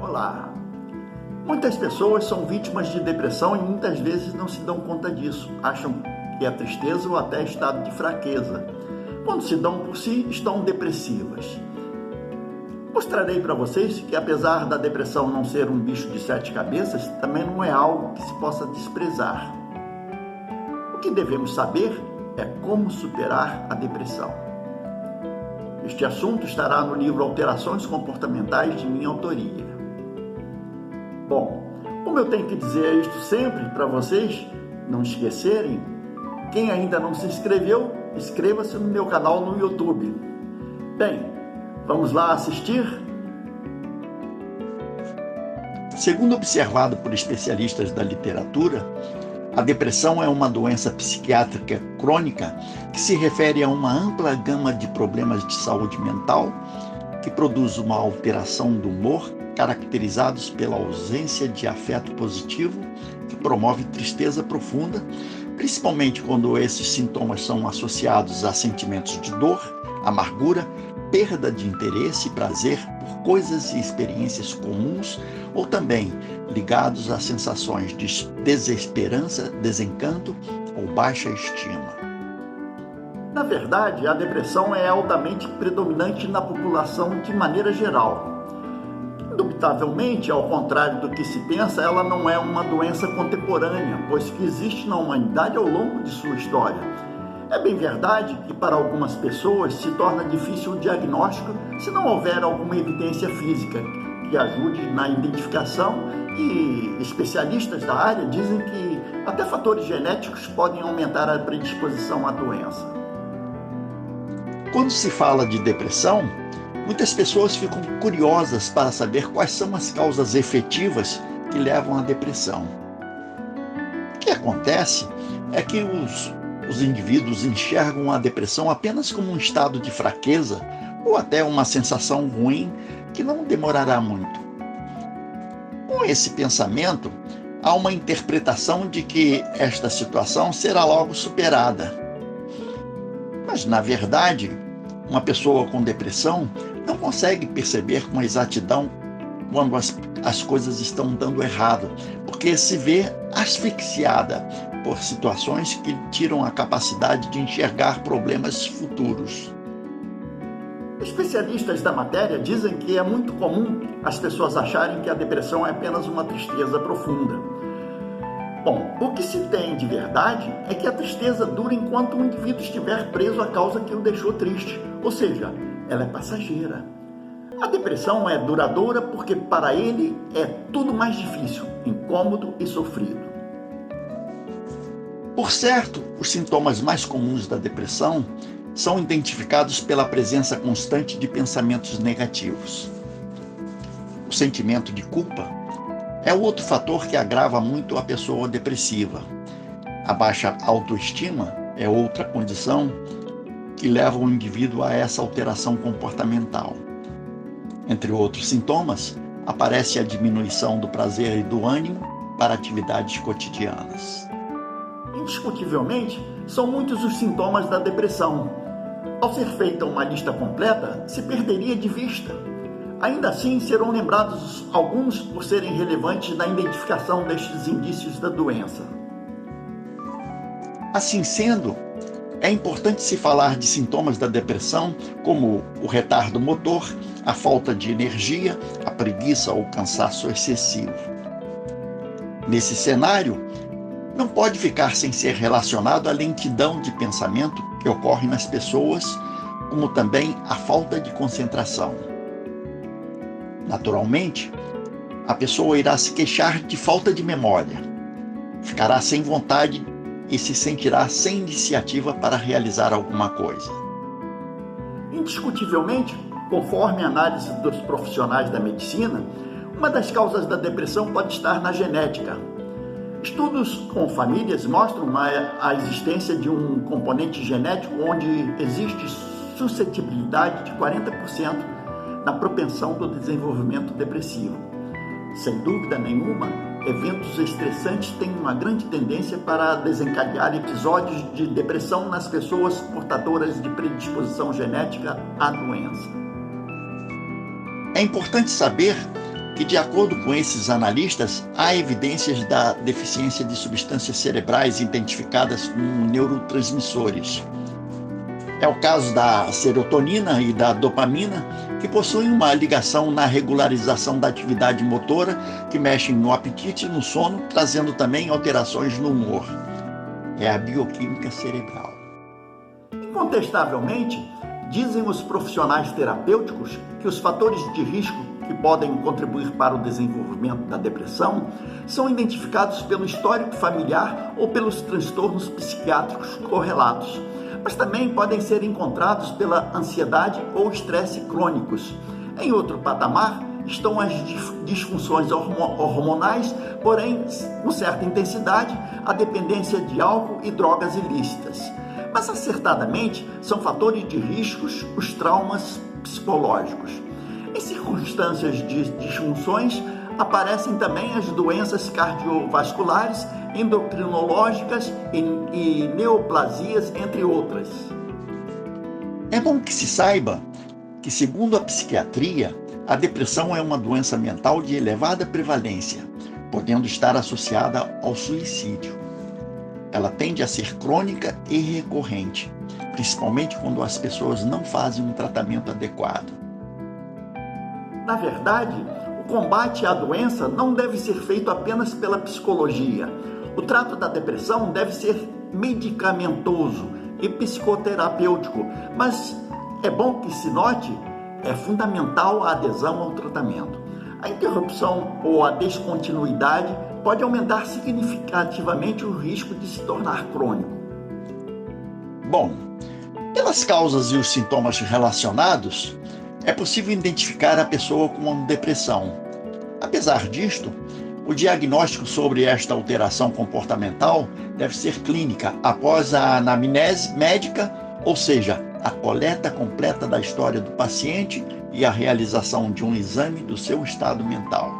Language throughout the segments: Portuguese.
Olá! Muitas pessoas são vítimas de depressão e muitas vezes não se dão conta disso. Acham que é tristeza ou até estado de fraqueza. Quando se dão por si, estão depressivas. Mostrarei para vocês que apesar da depressão não ser um bicho de 7 cabeças, também não é algo que se possa desprezar. O que devemos saber é como superar a depressão. Este assunto estará no livro Alterações Comportamentais de minha autoria. Bom, como eu tenho que dizer isto sempre para vocês não esquecerem, quem ainda não se inscreveu, inscreva-se no meu canal no YouTube. Bem, vamos lá assistir? Segundo observado por especialistas da literatura, a depressão é uma doença psiquiátrica crônica que se refere a uma ampla gama de problemas de saúde mental que produz uma alteração do humor caracterizados pela ausência de afeto positivo, que promove tristeza profunda, principalmente quando esses sintomas são associados a sentimentos de dor, amargura, perda de interesse e prazer por coisas e experiências comuns, ou também ligados a sensações de desesperança, desencanto ou baixa estima. Na verdade, a depressão é altamente predominante na população de maneira geral. Indubitavelmente, ao contrário do que se pensa, ela não é uma doença contemporânea, pois que existe na humanidade ao longo de sua história. É bem verdade que para algumas pessoas se torna difícil o diagnóstico se não houver alguma evidência física que ajude na identificação, e especialistas da área dizem que até fatores genéticos podem aumentar a predisposição à doença. Quando se fala de depressão, muitas pessoas ficam curiosas para saber quais são as causas efetivas que levam à depressão. O que acontece é que os indivíduos enxergam a depressão apenas como um estado de fraqueza ou até uma sensação ruim que não demorará muito. Com esse pensamento, há uma interpretação de que esta situação será logo superada. Mas, na verdade, uma pessoa com depressão não consegue perceber com exatidão quando as coisas estão dando errado, porque se vê asfixiada por situações que lhe tiram a capacidade de enxergar problemas futuros. Especialistas da matéria dizem que é muito comum as pessoas acharem que a depressão é apenas uma tristeza profunda. Bom, o que se tem de verdade é que a tristeza dura enquanto o indivíduo estiver preso à causa que o deixou triste, ou seja, ela é passageira. A depressão é duradoura porque para ele é tudo mais difícil, incômodo e sofrido. Por certo, os sintomas mais comuns da depressão são identificados pela presença constante de pensamentos negativos. O sentimento de culpa é outro fator que agrava muito a pessoa depressiva. A baixa autoestima é outra condição que leva o indivíduo a essa alteração comportamental. Entre outros sintomas, aparece a diminuição do prazer e do ânimo para atividades cotidianas. Indiscutivelmente, são muitos os sintomas da depressão. Ao ser feita uma lista completa, se perderia de vista. Ainda assim, serão lembrados alguns por serem relevantes na identificação destes indícios da doença. Assim sendo, é importante se falar de sintomas da depressão como o retardo motor, a falta de energia, a preguiça ou cansaço excessivo. Nesse cenário, não pode ficar sem ser relacionado à lentidão de pensamento que ocorre nas pessoas, como também a falta de concentração. Naturalmente, a pessoa irá se queixar de falta de memória, ficará sem vontade e se sentirá sem iniciativa para realizar alguma coisa. Indiscutivelmente, conforme a análise dos profissionais da medicina, uma das causas da depressão pode estar na genética. Estudos com famílias mostram a existência de um componente genético onde existe suscetibilidade de 40% na propensão do desenvolvimento depressivo. Sem dúvida nenhuma, eventos estressantes têm uma grande tendência para desencadear episódios de depressão nas pessoas portadoras de predisposição genética à doença. É importante saber que, de acordo com esses analistas, há evidências da deficiência de substâncias cerebrais identificadas como neurotransmissores. É o caso da serotonina e da dopamina, que possuem uma ligação na regularização da atividade motora, que mexem no apetite e no sono, trazendo também alterações no humor. É a bioquímica cerebral. Incontestavelmente, dizem os profissionais terapêuticos que os fatores de risco que podem contribuir para o desenvolvimento da depressão são identificados pelo histórico familiar ou pelos transtornos psiquiátricos correlatos, mas também podem ser encontrados pela ansiedade ou estresse crônicos. Em outro patamar estão as disfunções hormonais, porém, com certa intensidade, a dependência de álcool e drogas ilícitas. Mas, acertadamente, são fatores de riscos os traumas psicológicos. Em circunstâncias de disfunções, aparecem também as doenças cardiovasculares, endocrinológicas e neoplasias, entre outras. É bom que se saiba que, segundo a psiquiatria, a depressão é uma doença mental de elevada prevalência, podendo estar associada ao suicídio. Ela tende a ser crônica e recorrente, principalmente quando as pessoas não fazem um tratamento adequado. Na verdade, o combate à doença não deve ser feito apenas pela psicologia. O trato da depressão deve ser medicamentoso e psicoterapêutico, mas é bom que se note, é fundamental a adesão ao tratamento. A interrupção ou a descontinuidade pode aumentar significativamente o risco de se tornar crônico. Bom, pelas causas e os sintomas relacionados, é possível identificar a pessoa com uma depressão. Apesar disto, o diagnóstico sobre esta alteração comportamental deve ser clínica após a anamnese médica, ou seja, a coleta completa da história do paciente e a realização de um exame do seu estado mental.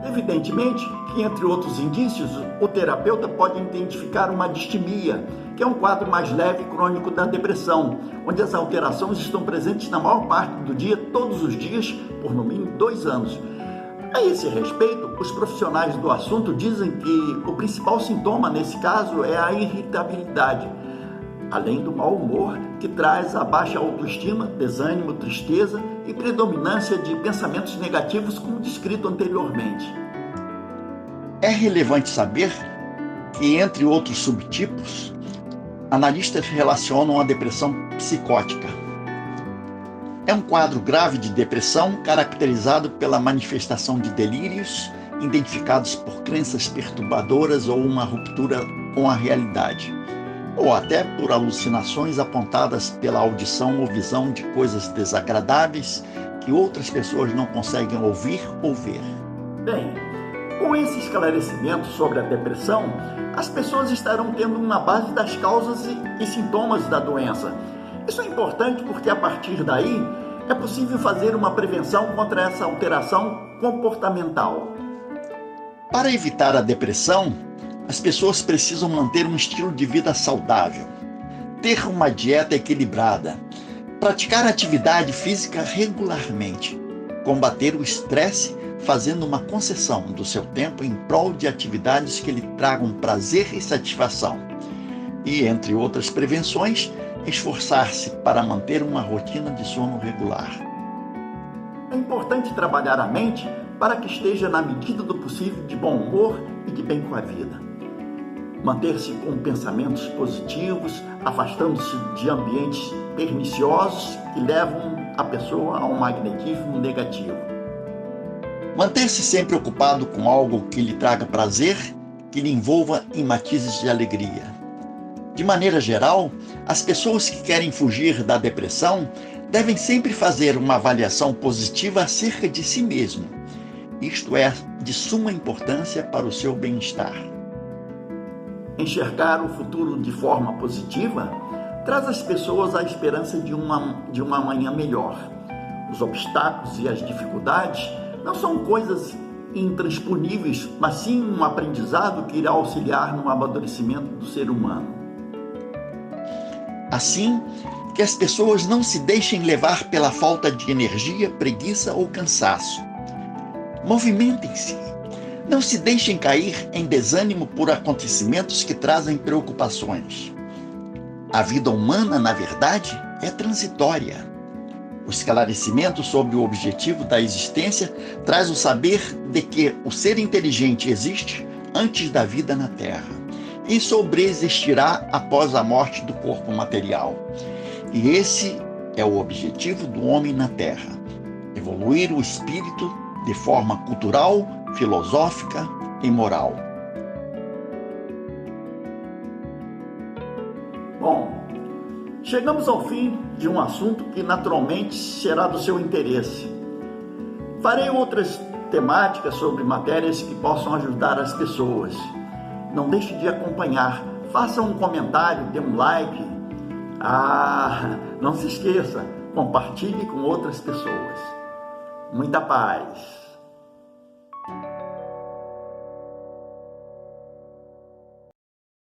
Evidentemente que, entre outros indícios, o terapeuta pode identificar uma distimia, que é um quadro mais leve e crônico da depressão, onde as alterações estão presentes na maior parte do dia, todos os dias, por no mínimo 2 anos. A esse respeito, os profissionais do assunto dizem que o principal sintoma nesse caso é a irritabilidade, além do mau humor, que traz a baixa autoestima, desânimo, tristeza e predominância de pensamentos negativos, como descrito anteriormente. É relevante saber que, entre outros subtipos, analistas relacionam a depressão psicótica. É um quadro grave de depressão caracterizado pela manifestação de delírios identificados por crenças perturbadoras ou uma ruptura com a realidade, ou até por alucinações apontadas pela audição ou visão de coisas desagradáveis que outras pessoas não conseguem ouvir ou ver. Bem, com esse esclarecimento sobre a depressão, as pessoas estarão tendo uma base das causas e sintomas da doença. Isso é importante porque, a partir daí, é possível fazer uma prevenção contra essa alteração comportamental. Para evitar a depressão, as pessoas precisam manter um estilo de vida saudável, ter uma dieta equilibrada, praticar atividade física regularmente, combater o estresse fazendo uma concessão do seu tempo em prol de atividades que lhe tragam prazer e satisfação, e, entre outras prevenções, esforçar-se para manter uma rotina de sono regular. É importante trabalhar a mente para que esteja, na medida do possível, de bom humor e de bem com a vida. Manter-se com pensamentos positivos, afastando-se de ambientes perniciosos que levam a pessoa a um magnetismo negativo. Manter-se sempre ocupado com algo que lhe traga prazer, que lhe envolva em matizes de alegria. De maneira geral, as pessoas que querem fugir da depressão devem sempre fazer uma avaliação positiva acerca de si mesmo. Isto é de suma importância para o seu bem-estar. Enxergar o futuro de forma positiva traz às pessoas a esperança de uma amanhã melhor. Os obstáculos e as dificuldades não são coisas intransponíveis, mas sim um aprendizado que irá auxiliar no amadurecimento do ser humano. Assim, que as pessoas não se deixem levar pela falta de energia, preguiça ou cansaço. Movimentem-se. Não se deixem cair em desânimo por acontecimentos que trazem preocupações. A vida humana, na verdade, é transitória. O esclarecimento sobre o objetivo da existência traz o saber de que o ser inteligente existe antes da vida na Terra e sobreexistirá após a morte do corpo material. E esse é o objetivo do homem na Terra: evoluir o espírito de forma cultural, filosófica e moral. Bom, chegamos ao fim de um assunto que naturalmente será do seu interesse. Farei outras temáticas sobre matérias que possam ajudar as pessoas. Não deixe de acompanhar, faça um comentário, dê um like. Não se esqueça, compartilhe com outras pessoas. Muita paz!